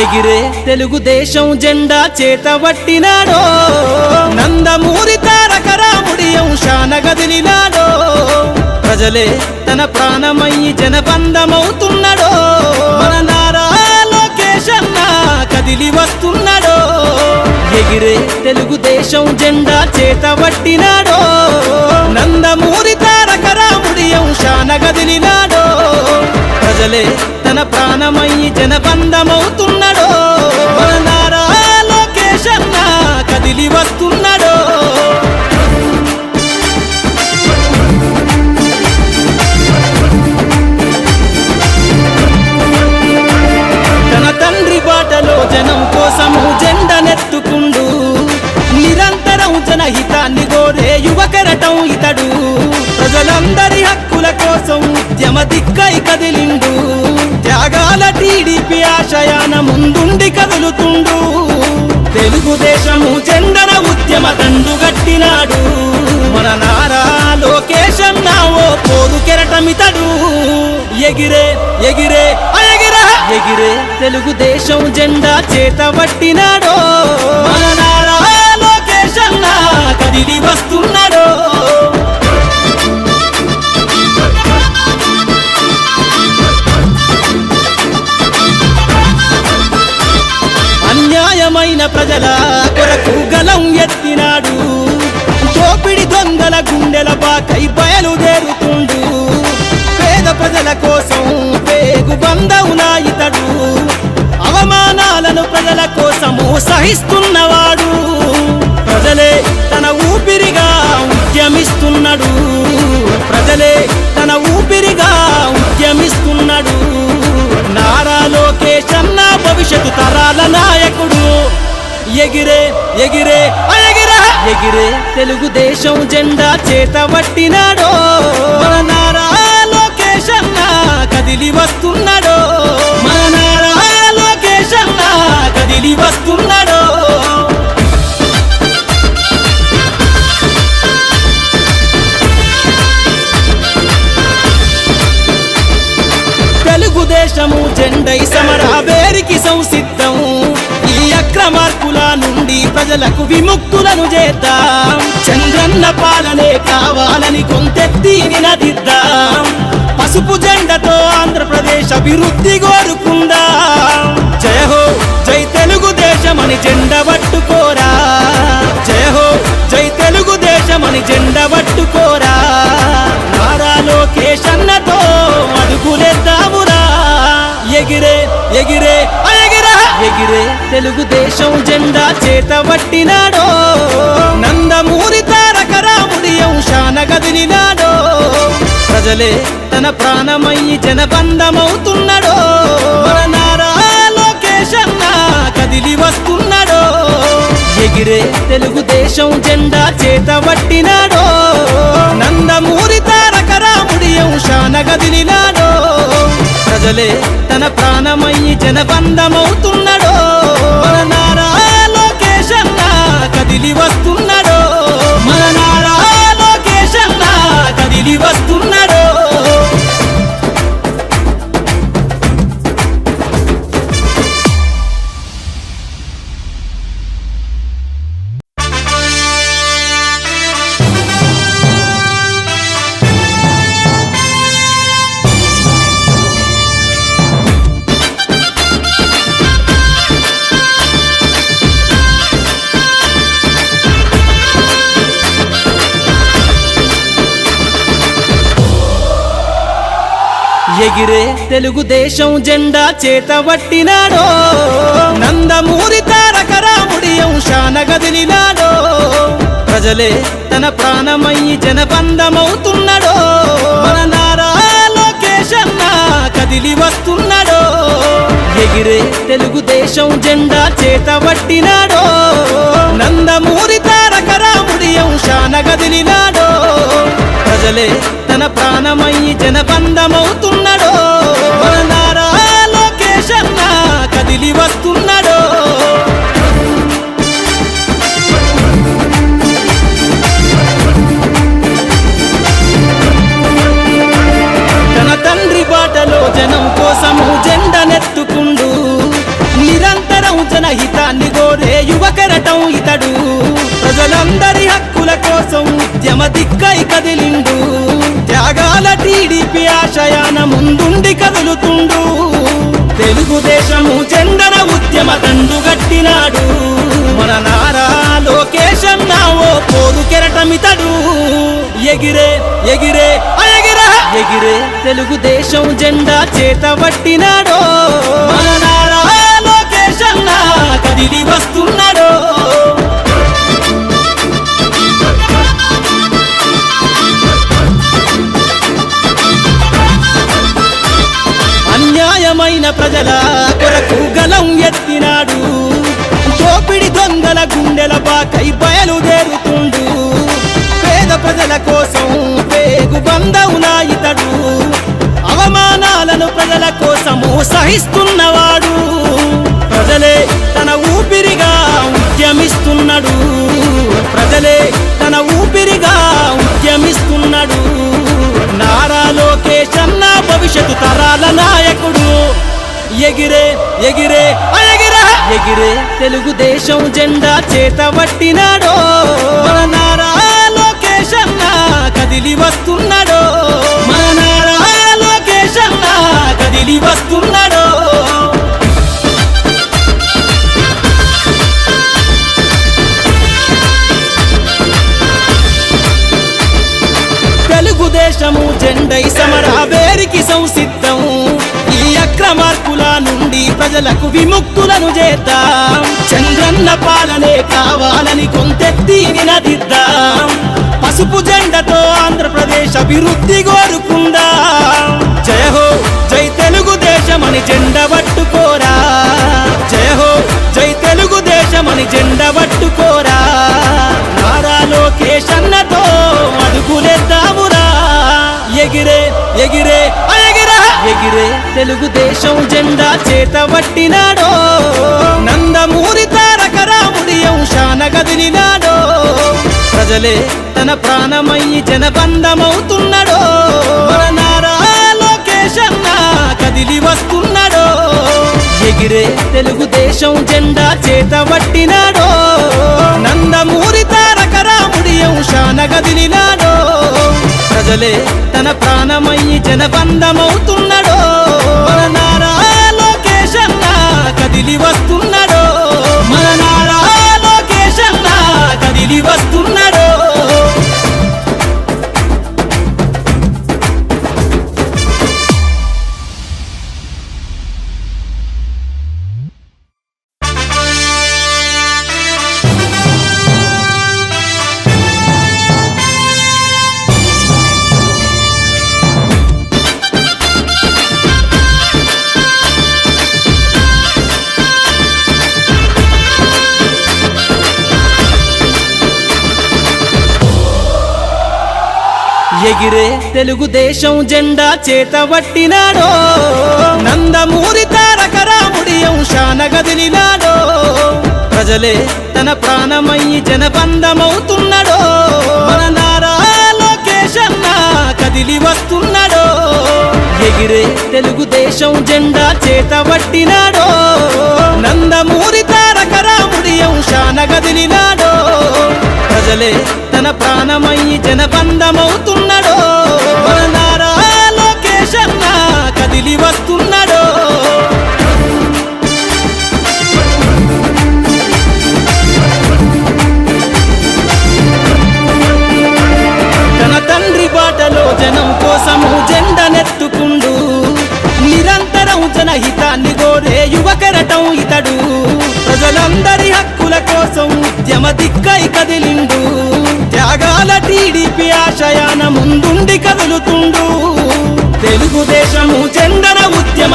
ఎగిరే తెలుగుదేశం జెండా చేతబట్టినాడో నందమూరి తారక రాముడి అంశాన గదిలినాడో ప్రజలే తన ప్రాణమయ్యి జనబంధమవుతున్నాడో మన నారా లోకేష్ అన్న కదిలి వస్తున్నాడో ఎగిరే తెలుగుదేశం జెండా చేతబట్టినాడో నందమూరి తారక రాముడి అంశాన గదిలినాడో ప్రజలే తన ప్రాణమయ్యి జనబంధమవుతున్నాడో మన నారా లోకేష్ అన్న కదిలి వస్తున్నాడో తన తండ్రి బాటలో జనం కోసము జెండనెత్తుకుండు నిరంతరం జనహితాన్ని కోరే యువకెరటం ఇతడు ప్రజలందరి హక్కుల కోసం ఉద్యమ దిక్కై కదిలిండు త్యాగాల టీడీపీ ఆశయాన ముందుండి కదులుతుండు తెలుగుదేశము జెండన ఉద్యమ దండుగట్టినాడు మన నారా లోకేష్ అన్న ఓ పోరు కెరటమితడు ఎగిరే ఎగిరే ఎగిరే తెలుగుదేశం జెండా చేతబట్టినాడో మన నారా లోకేష్ అన్న కదిలి వస్తున్నాడో అన్యాయమైన ప్రజల కొరకు గలం ఎత్తినాడు దోపిడి దొంగల గుండెల బాకై బయలుదేరుతుండు పేద ప్రజల కోసం పేగు బంధవునా ఇతడు అవమానాలను ప్రజల కోసము సహిస్తున్నవాడు ప్రజలే తన ఊపిరిగా ఉద్యమిస్తున్నాడు ప్రజలే తన ఊపిరిగా ఉద్యమిస్తున్నాడు నారా లోకేష్ అన్న భవిష్యత్తు తరాల నాయకుడు ఎగిరే ఎగిరే ఎగిరే తెలుగుదేశం జెండా చేతబట్టినాడో మన నారా లోకేష్ అన్న కదిలి వస్తున్నాడో మన నారా లోకేష్ అన్న కదిలి వస్తున్నాడో తెలుగుదేశము జెండై సమరావేరికి సంసిద్ధం ఈ అక్రమార్కుల నుండి ప్రజలకు విముక్తులను చేద్దాం చంద్రన్న పాలనే కావాలని కొంతెత్తి నినదిద్దాం పసుపు జెండతో ఆంధ్రప్రదేశ్ అభివృద్ధి కోరుకుందాం జయ హో జై తెలుగుదేశం అని జెండ పట్టుకోరా జయ హో జై తెలుగుదేశం అని జెండ పట్టుకోరా నారా లోకేష్ అన్నతో అడుగులేద్దామురా ఎగిరే ఎగిరే ఎగిరే తెలుగుదేశం జెండా చేతబట్టినాడో నందమూరి తారక రాముడి అంశాన గదిలినాడో ప్రజలే తన ప్రాణమయ్యి జనబంధమవుతున్నాడో మన నారా లోకేష్ అన్న కదిలి వస్తున్నాడో ఎగిరే తెలుగుదేశం జెండా చేతబట్టినాడో నందమూరి తారక రాముడి అంశాన గదిలినాడో ప్రజలే తన ప్రాణమయ్యి జనబంధమవుతున్నాడో మన నారా లోకేష్ అన్న కదిలి వస్తున్నాడో మన నారా లోకేష్ అన్న కదిలి వస్తున్నాడో ఎగిరే తెలుగుదేశం జెండా చేతబట్టినాడో నందమూరి తారక రాముడి అంశాన గదిలినాడో ప్రజలే తన ప్రాణమయ్యి జనబంధమవుతున్నాడో మన నారా లోకేష్ అన్న కదిలి వస్తున్నాడో ఎగిరే తెలుగుదేశం జెండా చేతబట్టినాడో నందమూరి తారక రాముడి అంశాన గదిలినాడో ప్రజలే తన ప్రాణమయ్యి జనబంధమవుతున్నాడో మన నారా లోకేష్ అన్న కదిలి వస్తున్నాడో తన తండ్రి బాటలో జనం కోసము జెండనెత్తుకుండు నిరంతరం జనహితాన్ని గోరే యువకరటం ఇతడు ప్రజలందరి హక్కుల కోసం ఉద్యమ దిక్కై కదిలిండు త్యాగాల టీడీపీ ఆశయాన ముందుండి కదులుతుండు తెలుగుదేశము జెండన ఉద్యమ దండుగట్టినాడు మన నారా లోకేష్ అన్న ఓ పోరు కెరటమితడు ఎగిరే ఎగిరే ఎగిరే ఎగిరే తెలుగుదేశం జెండా చేత పట్టినాడో మన నారా లోకేష్ అన్న కదిలి వస్తున్నాడో అన్యాయమైన ప్రజల కొరకు గలం ఎత్తినాడు దోపిడి దొంగల గుండెల బాకై బయలుదేరుతుండు పేద ప్రజల కోసం పేగు బంధవునా ఇతడు అవమానాలను ప్రజల కోసము సహిస్తున్నవాడు ప్రజలే తన ఊపిరిగా ఉద్యమిస్తున్నాడు ప్రజలే తన ఊపిరిగా ఉద్యమిస్తున్నాడు నారా లోకేష్ అన్న భవిష్యత్తు తరాల నాయకుడు ఎగిరే ఎగిరే ఎగిరే ఎగిరే తెలుగుదేశం జెండా చేత పట్టినాడో మన నారా లోకేష్ అన్న కదిలి వస్తున్నాడో మన నారా లోకేష్ అన్న కదిలి వస్తున్నాడో తెలుగుదేశము జెండై సమరావేరికి సంసిద్ధం ఈ అక్రమార్కుల నుండి ప్రజలకు విముక్తులను చేద్దాం చంద్రన్న పాలనే కావాలని కొంతెత్తి నినదిద్దాం పసుపు జెండతో ఆంధ్రప్రదేశ్ అభివృద్ధి కోరుకుందాం జయ హో జై తెలుగుదేశమని జెండ పట్టుకోరా జయ హో జై తెలుగుదేశమని జెండ పట్టుకోరా నారా లోకేష్ అన్నతో అడుగులేద్దామురా ఎగిరే ఎగిరే ఎగిరే ఎగిరే తెలుగుదేశం జెండా చేత పట్టినాడో నందమూరి తారక రాముడి అంశాన గదిలినాడో ప్రజలే తన ప్రాణమయ్యి జనబంధమవుతున్నాడో మన నారా లోకేష్ అన్న కదిలి వస్తున్నాడో ఎగిరే తెలుగుదేశం జెండా చేత పట్టినాడో నందమూరి తారక రాముడి అంశాన గదిలినాడో ప్రజలే తన ప్రాణమయ్యి జనబంధమవుతున్నాడో మన నారా లోకేష్ అన్న కదిలి వస్తున్నాడో మన నారా లోకేష్ అన్న కదిలి వస్తున్నాడో ఎగిరే తెలుగుదేశం జెండా చేత పట్టినాడో నందమూరి తారక రాముడి అంశాన గదిలినాడో ప్రజలే తన ప్రాణమయ్యి జనబంధమవుతున్నాడో మన నారా లోకేష్ అన్న కదిలి వస్తున్నాడో ఎగిరే తెలుగుదేశం జెండా చేత పట్టినాడో నందమూరి తారక రాముడి అంశాన గదిలినాడో ప్రజలే తన ప్రాణమయ్యి జనబంధమవుతున్నాడో మన నారా లోకేష్ అన్న కదిలి వస్తున్నాడో తన తండ్రి బాటలో జనం కోసము జెండనెత్తుకుండు నిరంతరం జనహితాన్ని గోరే యువకరటం ఇతడు ప్రజలందరి హక్కుల కోసం ఉద్యమ దిక్కై కదిలిండు త్యాగాల టీడీపీ ఆశయాన ముందుండి కదులుతుండు తెలుగుదేశము జెండన ఉద్యమ